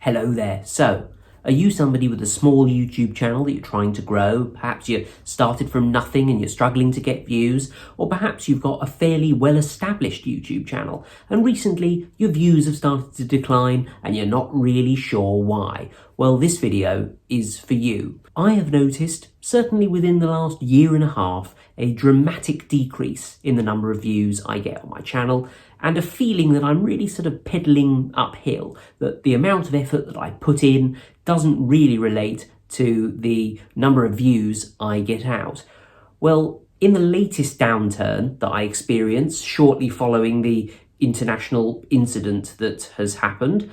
Hello there. So, are you somebody with a small YouTube channel that you're trying to grow? Perhaps you started from nothing and you're struggling to get views, or perhaps you've got a fairly well-established YouTube channel and recently your views have started to decline and you're not really sure why. Well, this video is for you. I have noticed, certainly within the last year and a half, a dramatic decrease in the number of views I get on my channel, and a feeling that I'm really sort of pedaling uphill, that the amount of effort that I put in doesn't really relate to the number of views I get out. Well, in the latest downturn that I experienced shortly following the international incident that has happened,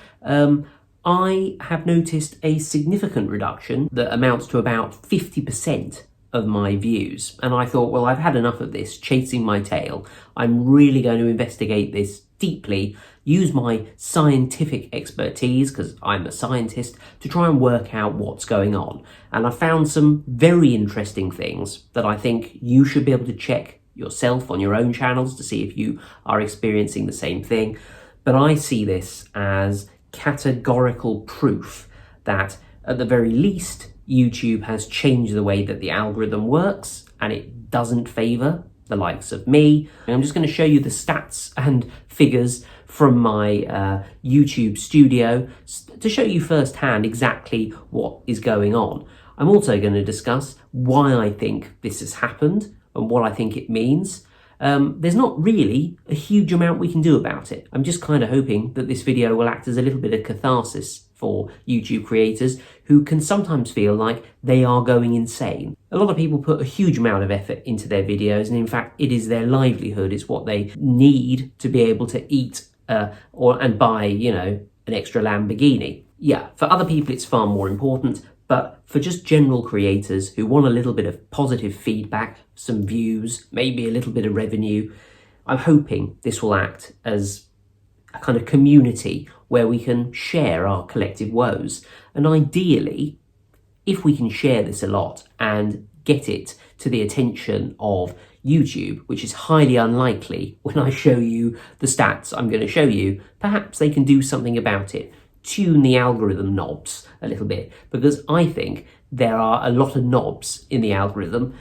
I have noticed a significant reduction that amounts to about 50% of my views. And I thought, well, I've had enough of this chasing my tail. I'm really going to investigate this deeply, use my scientific expertise, because I'm a scientist, to try and work out what's going on. And I found some very interesting things that I think you should be able to check yourself on your own channels to see if you are experiencing the same thing. But I see this as categorical proof that, at the very least, YouTube has changed the way that the algorithm works, and it doesn't favour the likes of me. And I'm just going to show you the stats and figures from my YouTube studio to show you firsthand exactly what is going on. I'm also going to discuss why I think this has happened and what I think it means. There's not really a huge amount we can do about it. I'm just kind of hoping that this video will act as a little bit of catharsis for YouTube creators who can sometimes feel like they are going insane. A lot of people put a huge amount of effort into their videos, and in fact it is their livelihood, it's what they need to be able to eat and buy, an extra Lamborghini. Yeah, for other people it's far more important, but for just general creators who want a little bit of positive feedback, some views, maybe a little bit of revenue, I'm hoping this will act as a kind of community where we can share our collective woes. And ideally, if we can share this a lot and get it to the attention of YouTube, which is highly unlikely when I show you the stats I'm going to show you, perhaps they can do something about it. Tune the algorithm knobs a little bit, because I think there are a lot of knobs in the algorithm,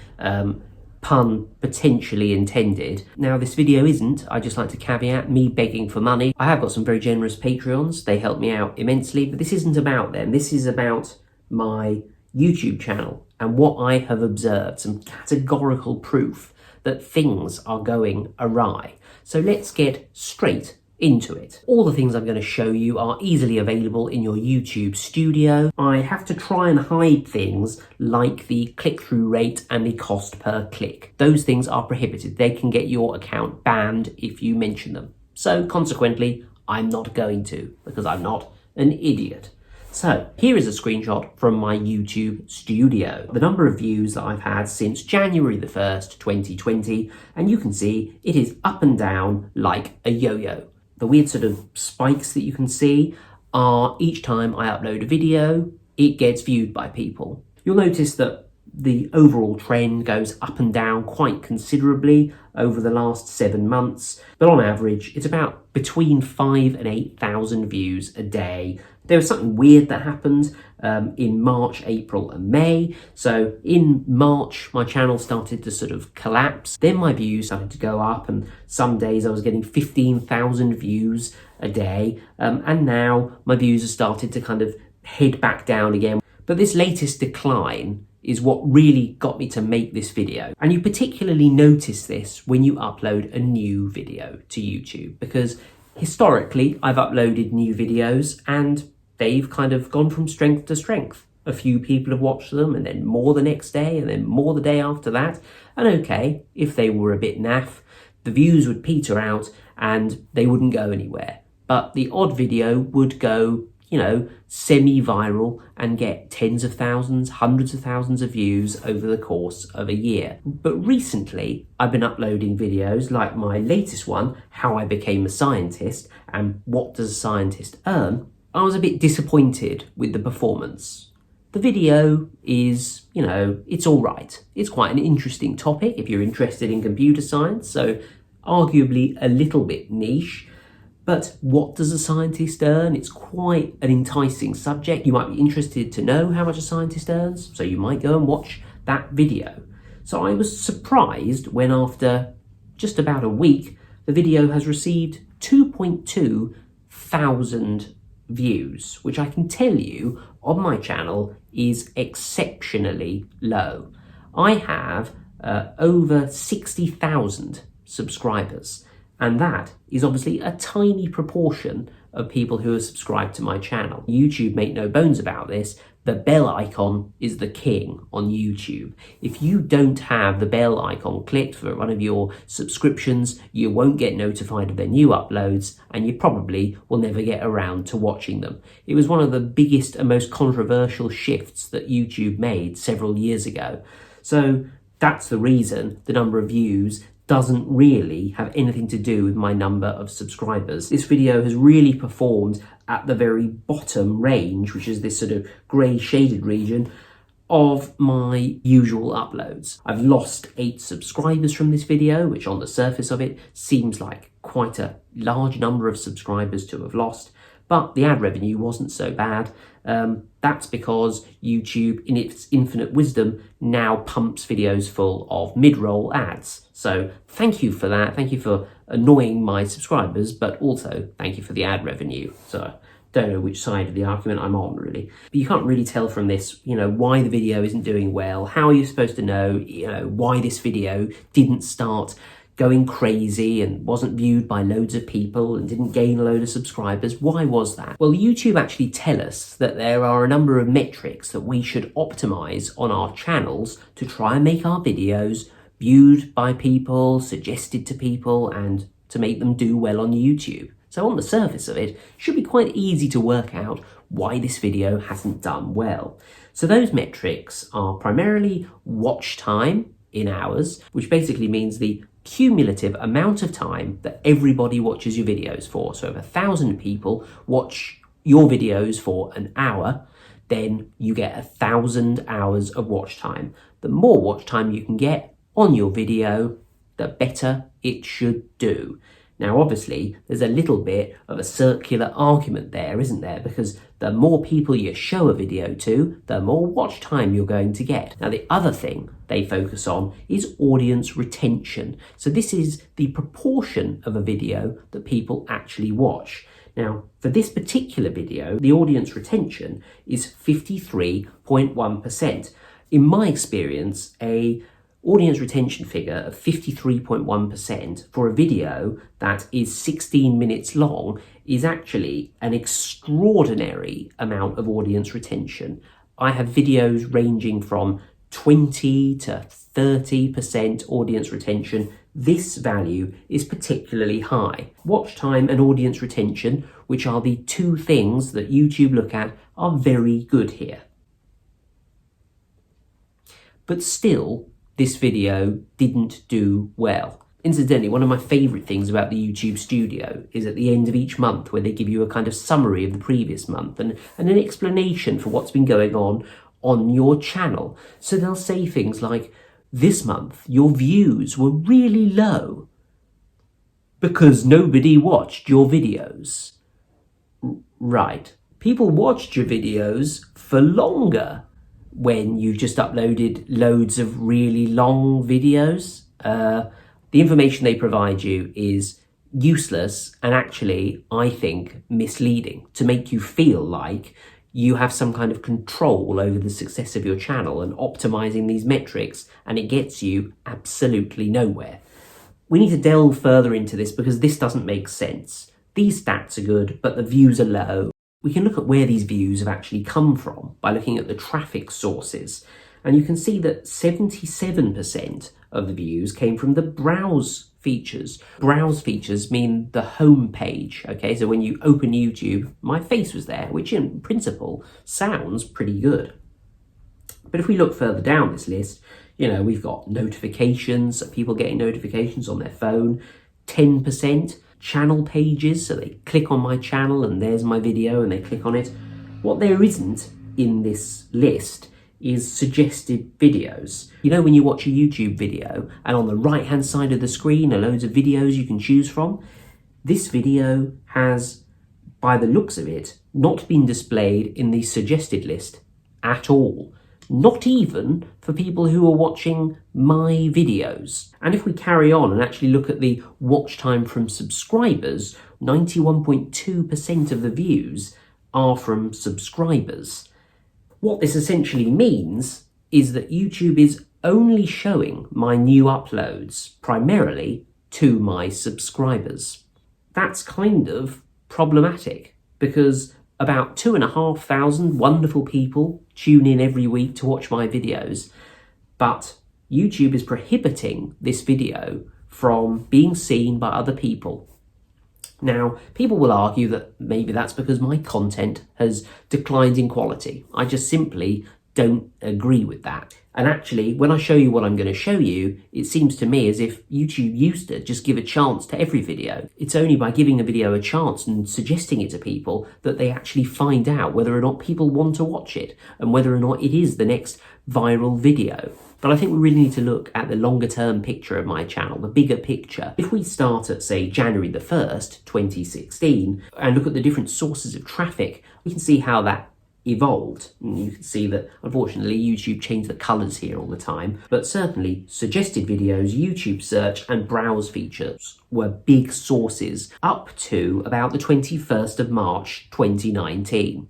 pun potentially intended. Now, this video isn't, I just like to caveat, me begging for money. I have got some very generous Patreons, they help me out immensely, but this isn't about them. This is about my YouTube channel and what I have observed, some categorical proof that things are going awry. So let's get straight into it. All the things I'm going to show you are easily available in your YouTube studio. I have to try and hide things like the click-through rate and the cost per click. Those things are prohibited. They can get your account banned if you mention them. So consequently, I'm not going to, because I'm not an idiot. So here is a screenshot from my YouTube studio. The number of views that I've had since January the 1st, 2020, and you can see it is up and down like a yo-yo. The weird sort of spikes that you can see are each time I upload a video, it gets viewed by people. You'll notice that the overall trend goes up and down quite considerably over the last 7 months, but on average, it's about between 5,000 and 8,000 views a day. There was something weird that happened in March, April and May. So in March, my channel started to sort of collapse. Then my views started to go up, and some days I was getting 15,000 views a day. And now my views have started to kind of head back down again. But this latest decline is what really got me to make this video. And you particularly notice this when you upload a new video to YouTube, because historically I've uploaded new videos and they've kind of gone from strength to strength. A few people have watched them, and then more the next day, and then more the day after that. And okay, if they were a bit naff, the views would peter out and they wouldn't go anywhere. But the odd video would go, semi-viral and get tens of thousands, hundreds of thousands of views over the course of a year. But recently, I've been uploading videos like my latest one, How I Became a Scientist and What Does a Scientist Earn? I was a bit disappointed with the performance. The video is, it's all right. It's quite an interesting topic if you're interested in computer science, so arguably a little bit niche, But what does a scientist earn? It's quite an enticing subject. You might be interested to know how much a scientist earns, so you might go and watch that video. So I was surprised when after just about a week, the video has received 2.2 thousand views, which I can tell you on my channel is exceptionally low. I have over 60,000 subscribers, and that is obviously a tiny proportion of people who are subscribed to my channel. YouTube make no bones about this. The bell icon is the king on YouTube. If you don't have the bell icon clicked for one of your subscriptions, you won't get notified of their new uploads, and you probably will never get around to watching them. It was one of the biggest and most controversial shifts that YouTube made several years ago. So that's the reason the number of views doesn't really have anything to do with my number of subscribers. This video has really performed at the very bottom range, which is this sort of grey shaded region of my usual uploads. I've lost 8 subscribers from this video, which on the surface of it seems like quite a large number of subscribers to have lost, but the ad revenue wasn't so bad. That's because YouTube, in its infinite wisdom, now pumps videos full of mid-roll ads. So thank you for that. Thank you for annoying my subscribers, but also thank you for the ad revenue. So I don't know which side of the argument I'm on, really. But you can't really tell from this, why the video isn't doing well. How are you supposed to know, why this video didn't start going crazy and wasn't viewed by loads of people and didn't gain a load of subscribers? Why was that? Well, YouTube actually tell us that there are a number of metrics that we should optimize on our channels to try and make our videos viewed by people, suggested to people, and to make them do well on YouTube. So on the surface of it, should be quite easy to work out why this video hasn't done well. So those metrics are primarily watch time in hours, which basically means the cumulative amount of time that everybody watches your videos for. So if 1,000 people watch your videos for an hour, then you get 1,000 hours of watch time. The more watch time you can get on your video, the better it should do. Now, obviously, there's a little bit of a circular argument there, isn't there? Because the more people you show a video to, the more watch time you're going to get. Now, the other thing they focus on is audience retention. So this is the proportion of a video that people actually watch. Now, for this particular video, the audience retention is 53.1%. In my experience, a audience retention figure of 53.1% for a video that is 16 minutes long is actually an extraordinary amount of audience retention. I have videos ranging from 20 to 30% audience retention. This value is particularly high. Watch time and audience retention, which are the two things that YouTube look at, are very good here. But still, this video didn't do well. Incidentally, one of my favourite things about the YouTube Studio is at the end of each month where they give you a kind of summary of the previous month and an explanation for what's been going on your channel. So they'll say things like, this month your views were really low because nobody watched your videos. Right. People watched your videos for longer when you've just uploaded loads of really long videos. The information they provide you is useless and actually, I think, misleading to make you feel like you have some kind of control over the success of your channel and optimizing these metrics, and it gets you absolutely nowhere. We need to delve further into this because this doesn't make sense. These stats are good, but the views are low. We can look at where these views have actually come from by looking at the traffic sources. And you can see that 77% of the views came from the browse features. Browse features mean the home page, okay? So when you open YouTube, my face was there, which in principle sounds pretty good. But if we look further down this list, we've got notifications, people getting notifications on their phone, 10%. Channel pages, so they click on my channel and there's my video and they click on it. What there isn't in this list is suggested videos. When you watch a YouTube video and on the right hand side of the screen are loads of videos you can choose from, This video has, by the looks of it, not been displayed in the suggested list at all. Not even for people who are watching my videos. And if we carry on and actually look at the watch time from subscribers, 91.2% of the views are from subscribers. What this essentially means is that YouTube is only showing my new uploads primarily to my subscribers. That's kind of problematic because about 2,500 wonderful people tune in every week to watch my videos, but YouTube is prohibiting this video from being seen by other people. Now, people will argue that maybe that's because my content has declined in quality. I just simply don't agree with that. And actually, when I show you what I'm going to show you, it seems to me as if YouTube used to just give a chance to every video. It's only by giving a video a chance and suggesting it to people that they actually find out whether or not people want to watch it and whether or not it is the next viral video. But I think we really need to look at the longer term picture of my channel, the bigger picture. If we start at, say, January the 1st, 2016, and look at the different sources of traffic, we can see how that evolved. And you can see that unfortunately YouTube changed the colours here all the time, but certainly suggested videos, YouTube search and browse features were big sources up to about the 21st of March 2019.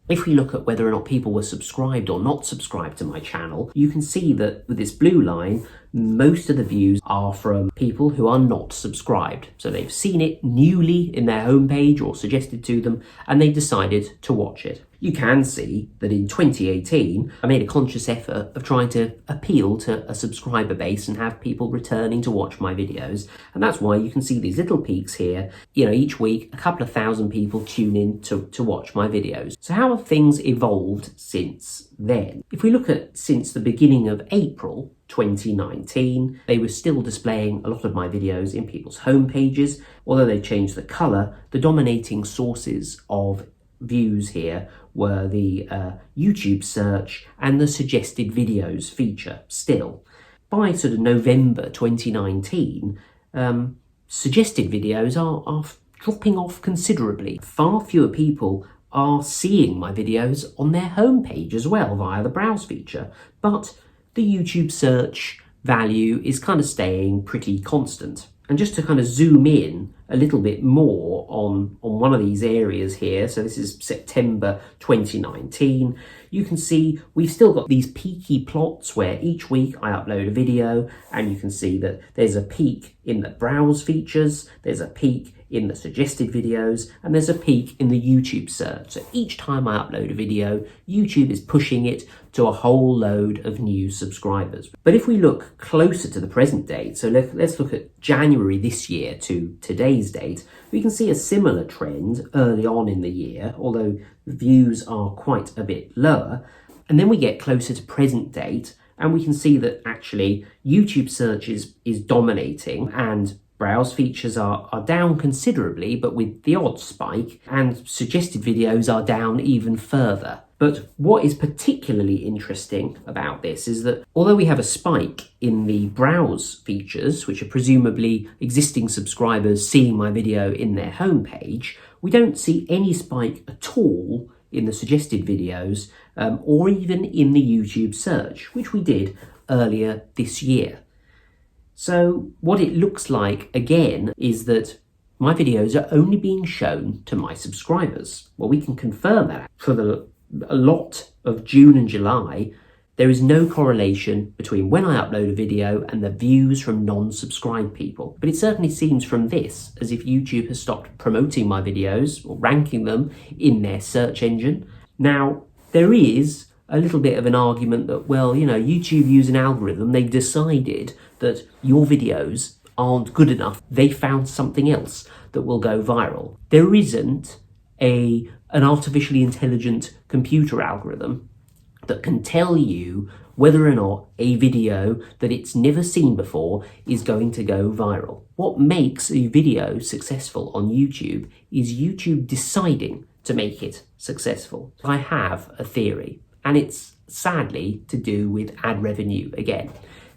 If we look at whether or not people were subscribed or not subscribed to my channel, you can see that with this blue line, most of the views are from people who are not subscribed. So they've seen it newly in their homepage or suggested to them, and they decided to watch it. You can see that in 2018, I made a conscious effort of trying to appeal to a subscriber base and have people returning to watch my videos. And that's why you can see these little peaks here. You know, each week, a couple of thousand people tune in to watch my videos. So how have things evolved since then? If we look at since the beginning of April 2019, they were still displaying a lot of my videos in people's home pages. Although they changed the colour, the dominating sources of views here were the YouTube search and the suggested videos feature still. By sort of November 2019, suggested videos are dropping off considerably. Far fewer people are seeing my videos on their homepage as well via the browse feature, but the YouTube search value is kind of staying pretty constant. And just to kind of zoom in a little bit more on one of these areas here, so this is September 2019, you can see we've still got these peaky plots where each week I upload a video, and you can see that there's a peak in the browse features, there's a peak in the suggested videos, and there's a peak in the YouTube search. So each time I upload a video, YouTube is pushing it to a whole load of new subscribers. But if we look closer to the present date, so let's look at January this year to today's date, we can see a similar trend early on in the year, although views are quite a bit lower. And then we get closer to present date, and we can see that actually YouTube search is dominating, and browse features are down considerably, but with the odd spike, and suggested videos are down even further. But what is particularly interesting about this is that although we have a spike in the browse features, which are presumably existing subscribers seeing my video in their homepage, we don't see any spike at all in the suggested videos or even in the YouTube search, which we did earlier this year. So what it looks like, again, is that my videos are only being shown to my subscribers. Well, we can confirm that. For a lot of June and July, there is no correlation between when I upload a video and the views from non-subscribed people. But it certainly seems from this as if YouTube has stopped promoting my videos or ranking them in their search engine. Now, there is a little bit of an argument that, well, you know, YouTube use an algorithm. They've decided that your videos aren't good enough. They found something else that will go viral. There isn't an artificially intelligent computer algorithm that can tell you whether or not a video that it's never seen before is going to go viral. What makes a video successful on YouTube is YouTube deciding to make it successful. I have a theory, and it's sadly to do with ad revenue again.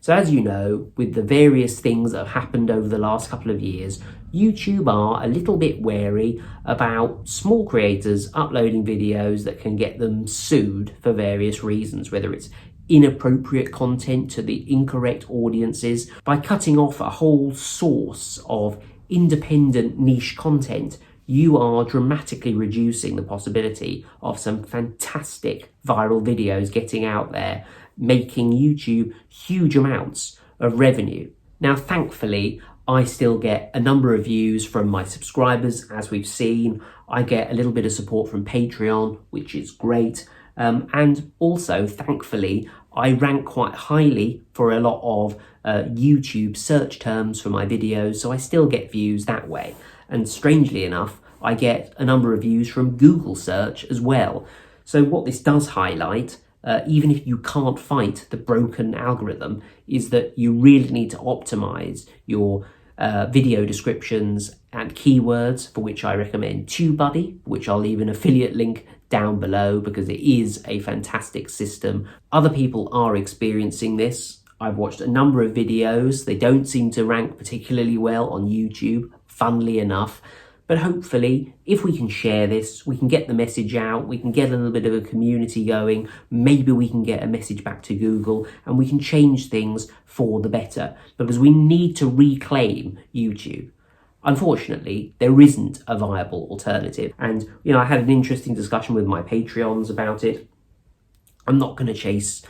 So as you know, with the various things that have happened over the last couple of years, YouTube are a little bit wary about small creators uploading videos that can get them sued for various reasons, whether it's inappropriate content to the incorrect audiences. By cutting off a whole source of independent niche content, you are dramatically reducing the possibility of some fantastic viral videos getting out there, making YouTube huge amounts of revenue. Now, thankfully, I still get a number of views from my subscribers, as we've seen. I get a little bit of support from Patreon, which is great. And also, thankfully, I rank quite highly for a lot of YouTube search terms for my videos, so I still get views that way. And strangely enough, I get a number of views from Google search as well. So what this does highlight, even if you can't fight the broken algorithm, is that you really need to optimize your video descriptions and keywords, for which I recommend TubeBuddy, which I'll leave an affiliate link down below because it is a fantastic system. Other people are experiencing this. I've watched a number of videos. They don't seem to rank particularly well on YouTube, funnily enough. But hopefully, if we can share this, we can get the message out, we can get a little bit of a community going, maybe we can get a message back to Google, and we can change things for the better, because we need to reclaim YouTube. Unfortunately, there isn't a viable alternative. And, I had an interesting discussion with my Patreons about it. I'm not going to chase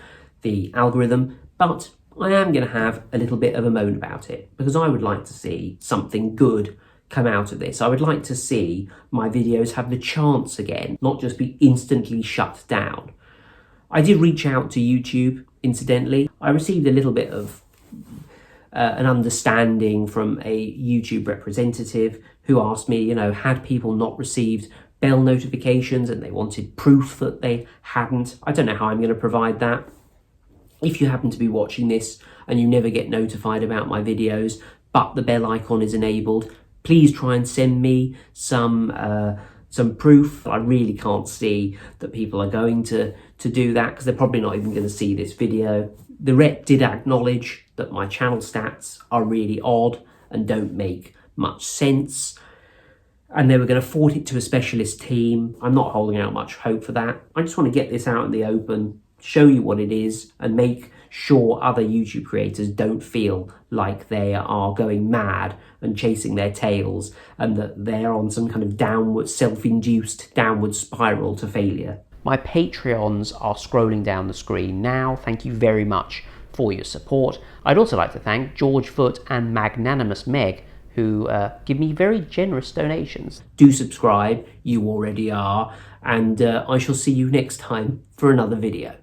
the algorithm, but I am going to have a little bit of a moan about it, because I would like to see something good come out of this. I would like to see my videos have the chance again, not just be instantly shut down. I did reach out to YouTube, incidentally. I received a little bit of an understanding from a YouTube representative who asked me, had people not received bell notifications and they wanted proof that they hadn't. I don't know how I'm going to provide that. If you happen to be watching this and you never get notified about my videos, but the bell icon is enabled, please try and send me some proof. I really can't see that people are going to do that, because they're probably not even going to see this video. The rep did acknowledge that my channel stats are really odd and don't make much sense, and they were going to forward it to a specialist team. I'm not holding out much hope for that. I just want to get this out in the open, show you what it is, and make sure other YouTube creators don't feel like they are going mad and chasing their tails, and that they're on some kind of self-induced downward spiral to failure. My Patreons are scrolling down the screen now. Thank you very much for your support. I'd also like to thank George Foot and Magnanimous Meg, who give me very generous donations. Do subscribe, you already are, and I shall see you next time for another video.